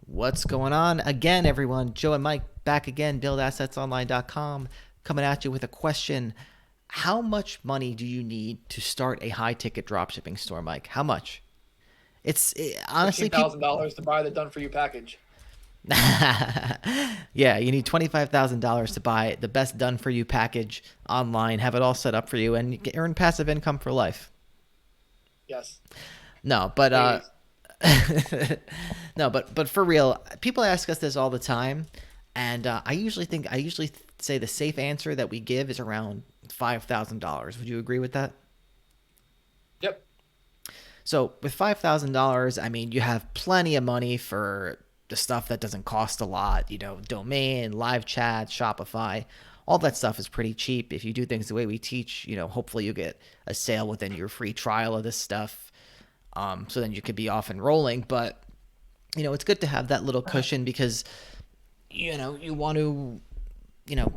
What's going on again, everyone? Joe and Mike back again, buildassetsonline.com, coming at you with a question. How much money do you need to start a high ticket dropshipping store, Mike? How much? Fifteen Honestly, people. thousand dollars to buy the done for you package. Yeah, you need $25,000 to buy the best done for you package online, have it all set up for you, and you can earn passive income for life. Yes, No, but please. no, but for real, people ask us this all the time, and I usually say the safe answer that we give is around $5,000. Would you agree with that? Yep. So with $5,000, I mean you have plenty of money for the stuff that doesn't cost a lot. Domain, live chat, Shopify, all that stuff is pretty cheap. If you do things the way we teach, hopefully you get a sale within your free trial of this stuff. So then you could be off and rolling. But it's good to have that little cushion because you want to, you know,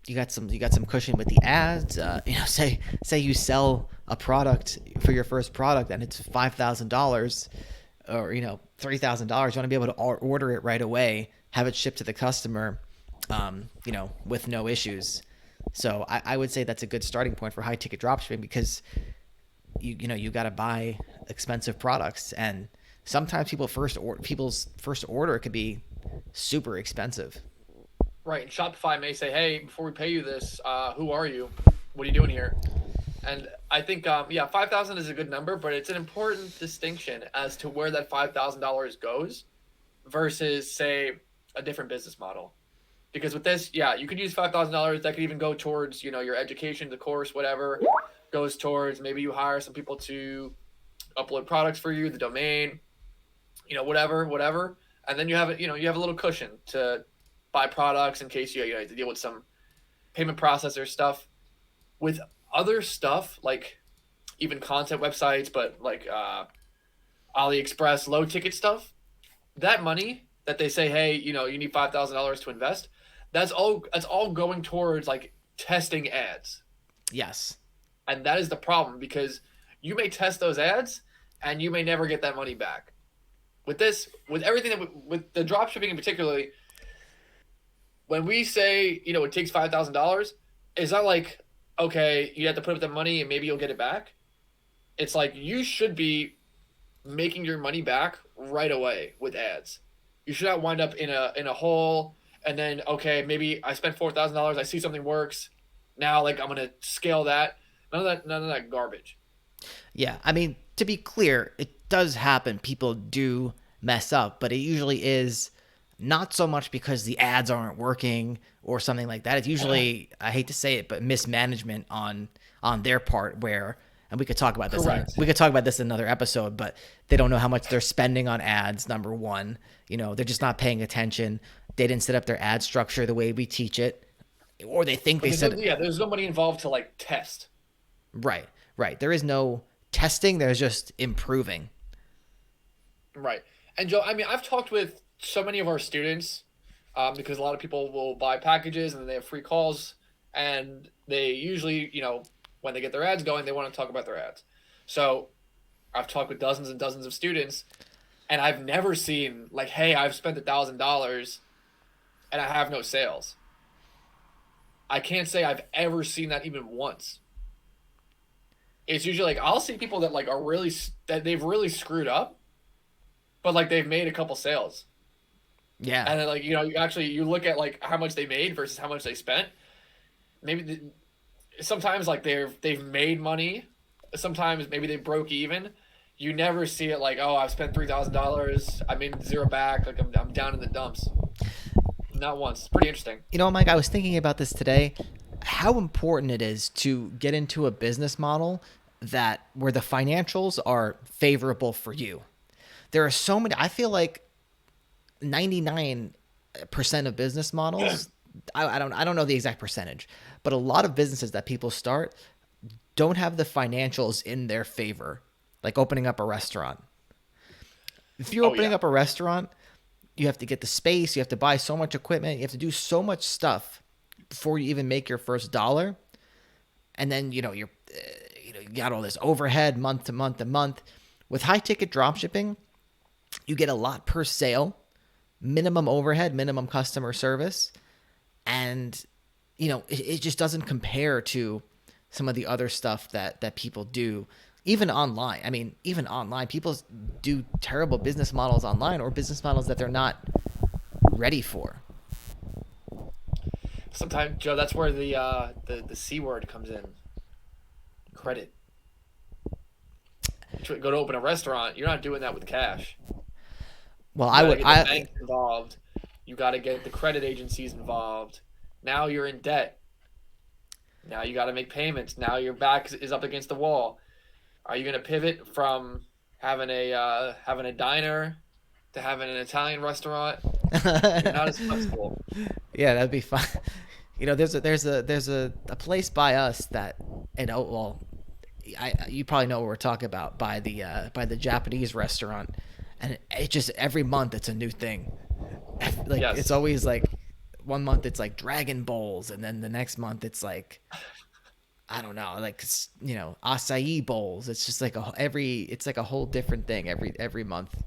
you got some cushion with the ads. Say you sell a product for your first product and it's $5,000 or $3,000. You want to be able to order it right away, have it shipped to the customer, with no issues. So I would say that's a good starting point for high ticket dropshipping because you got to buy expensive products, and sometimes people's first order could be super expensive. Right. And Shopify may say, "Hey, before we pay you this, who are you? What are you doing here?" And I think, yeah, 5,000 is a good number, but it's an important distinction as to where that $5,000 goes versus, say, a different business model. Because with this, yeah, you could use $5,000. That could even go towards, your education, the course, whatever. Goes towards maybe you hire some people to upload products for you, the domain, whatever. And then you have a little cushion to buy products in case you have to deal with some payment processor stuff. With other stuff like even content websites, but like AliExpress low ticket stuff, that money that they say, hey, you need $5,000 to invest, that's all going towards like testing ads, Yes. and that is the problem because you may test those ads and you may never get that money back. With everything with the drop shipping in particularly, when we say it takes $5,000, it's not like okay you have to put up the money and maybe you'll get it back. It's like you should be making your money back right away with ads. You should not wind up in a hole and then okay maybe I spent $4,000, I see something works, now like I'm gonna scale that. None of that garbage. Yeah. I mean, to be clear, it does happen. People do mess up, but it usually is not so much because the ads aren't working or something like that. It's usually, I hate to say it, but mismanagement on their part where, and we could talk about this Correct. we could talk about this in another episode, but they don't know how much they're spending on ads. Number one, they're just not paying attention. They didn't set up their ad structure the way we teach it, or they think they Because set. yeah, there's no money involved to like test. Right, right. There is no testing. There's just improving. Right. And Joe, I mean, I've talked with so many of our students because a lot of people will buy packages and then they have free calls, and they usually, when they get their ads going, they want to talk about their ads. So I've talked with dozens and dozens of students, and I've never seen like, hey, I've spent $1,000 and I have no sales. I can't say I've ever seen that even once. It's usually like I'll see people that like are really that they've really screwed up, but like they've made a couple sales. Yeah, And then like you look at like how much they made versus how much they spent. Maybe sometimes like they've made money, sometimes maybe they broke even. You never see it like, oh, I've spent $3,000, I made zero back, like I'm down in the dumps. Not once. It's pretty interesting. Mike, I was thinking about this today. How important it is to get into a business model that where the financials are favorable for you. There are so many. I feel like 99% of business models. I don't know the exact percentage, but a lot of businesses that people start don't have the financials in their favor. Like opening up a restaurant. If you're Oh opening yeah. up a restaurant, you have to get the space, you have to buy so much equipment, you have to do so much stuff before you even make your first dollar. And then, you got all this overhead month to month to month. With high ticket drop shipping, you get a lot per sale. minimum overhead, minimum customer service, and it just doesn't compare to some of the other stuff that people do even online. I mean, even online, people do terrible business models online, or business models that they're not ready for. Sometimes, Joe, that's where the C word comes in. Credit. Go to open a restaurant, you're not doing that with cash. Well, You I got to would get the I banks involved. You got to get the credit agencies involved. Now you're in debt. Now you got to make payments. Now your back is up against the wall. Are you going to pivot from having a diner to having an Italian restaurant? You're not as flexible. Yeah, that'd be fun. There's a place by us that, well, you probably know what we're talking about, by the Japanese restaurant, and it just every month it's a new thing. Like it's Yes. always like one month it's like Dragon Bowls, and then the next month it's like, I don't know, like acai bowls. It's just like it's like a whole different thing every month.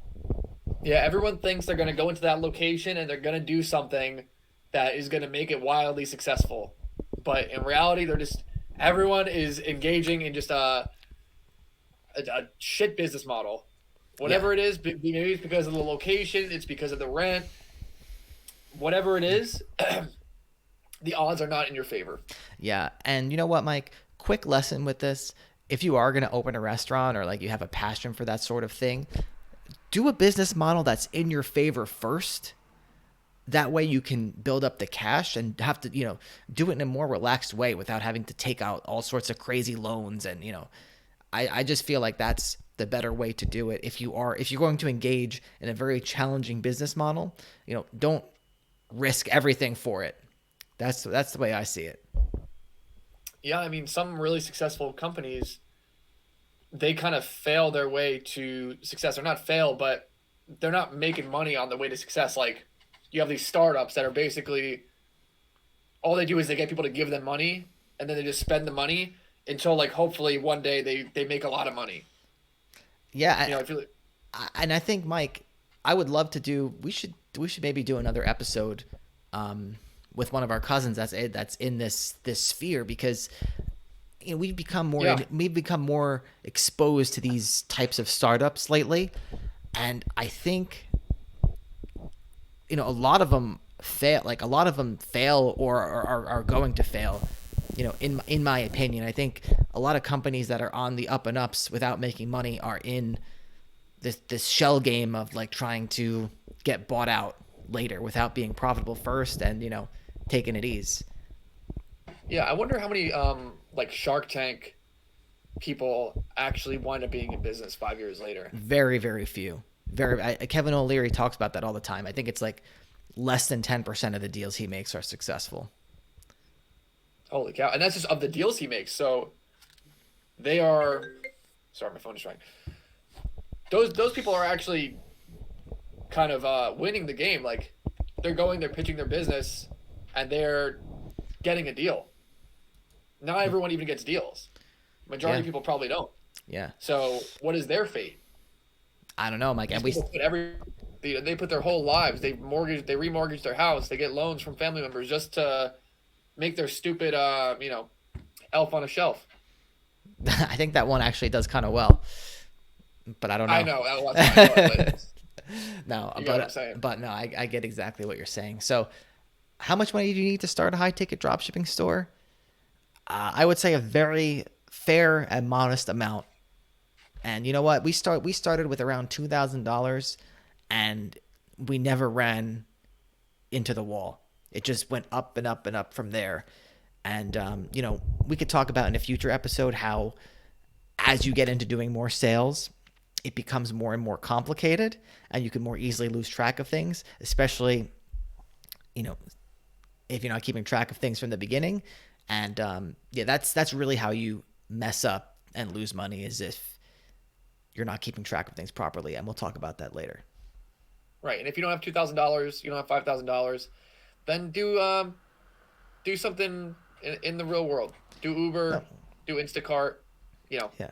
Yeah, everyone thinks they're going to go into that location and they're going to do something that is going to make it wildly successful. But in reality, everyone is engaging in just a shit business model. Yeah, Whatever it is, maybe it's because of the location, it's because of the rent, whatever it is, the odds are not in your favor. yeah, and you know what, Mike? Quick lesson with this: if you are gonna open a restaurant, or like you have a passion for that sort of thing, do a business model that's in your favor first. That way you can build up the cash and have to, do it in a more relaxed way without having to take out all sorts of crazy loans. And, I just feel like that's the better way to do it. If you're going to engage in a very challenging business model, don't risk everything for it. That's the way I see it. Yeah, I mean, some really successful companies, they kind of fail their way to success, or not fail, but they're not making money on the way to success. Like, you have these startups that are basically all they do is they get people to give them money, and then they just spend the money until, like, hopefully one day they make a lot of money. Yeah, I feel like, and I think, Mike, I would love to do. We should maybe do another episode, with one of our cousins that's in this sphere, because yeah, we've become more exposed to these types of startups lately, and I think a lot of them fail. Like a lot of them fail, or are going to fail. In my opinion, I think a lot of companies that are on the up and ups without making money are in this shell game of like trying to get bought out later without being profitable first, and taking it easy. yeah. I wonder how many like Shark Tank people actually wind up being in business 5 years later. Very, very few. Kevin O'Leary talks about that all the time. I think it's like less than 10% of the deals he makes are successful. Holy cow! And that's just of the deals he makes. So they are. Sorry, my phone is ringing. Those people are actually kind of winning the game. Like, they're pitching their business, and they're getting a deal. Not everyone even gets deals. Majority Yeah, of people probably don't. yeah. So what is their fate? I don't know, Mike. These And we people they put their whole lives. They remortgage their house. They get loans from family members just to make their stupid elf on a shelf. I think that one actually does kind of well, but I don't I know. know that's why I know it, but No, you get what I'm saying. but no, I get exactly what you're saying. So, how much money do you need to start a high ticket dropshipping store? I would say a very fair and modest amount. And you know what? We started with around $2,000, and we never ran into the wall. It just went up and up and up from there. And we could talk about in a future episode how, as you get into doing more sales, it becomes more and more complicated, and you can more easily lose track of things, especially you know if you're not keeping track of things from the beginning. And yeah, that's really how you mess up and lose money, is if you're not keeping track of things properly. And we'll talk about that later. Right. And if you don't have $2,000, you don't have $5,000, then do something in the real world. Do No, Uber, do Instacart. You know, yeah.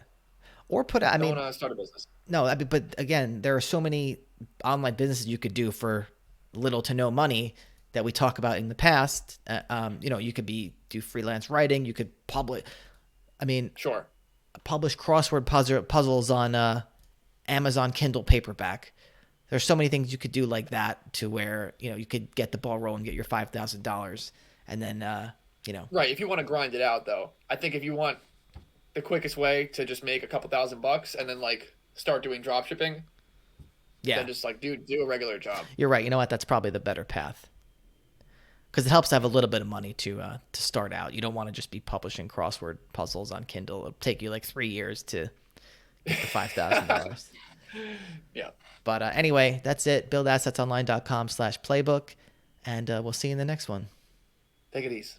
Or put, I don't mean, start a business. no, but again, there are so many online businesses you could do for little to no money that we talk about in the past, you could do freelance writing. You could publish. I mean, Sure. publish crossword puzzles on Amazon Kindle paperback. There's so many things you could do like that to where you could get the ball rolling, get your $5,000, and then Right. If you want to grind it out, though, I think if you want the quickest way to just make a couple $1,000 and then like start doing drop shipping, yeah, then just like do a regular job. you're right. You know what? That's probably the better path because it helps to have a little bit of money to start out. You don't want to just be publishing crossword puzzles on Kindle. It'll take you like 3 years to get the $5,000. Yeah. But anyway, that's it. BuildAssetsOnline.com/playbook, and we'll see you in the next one. Take it easy.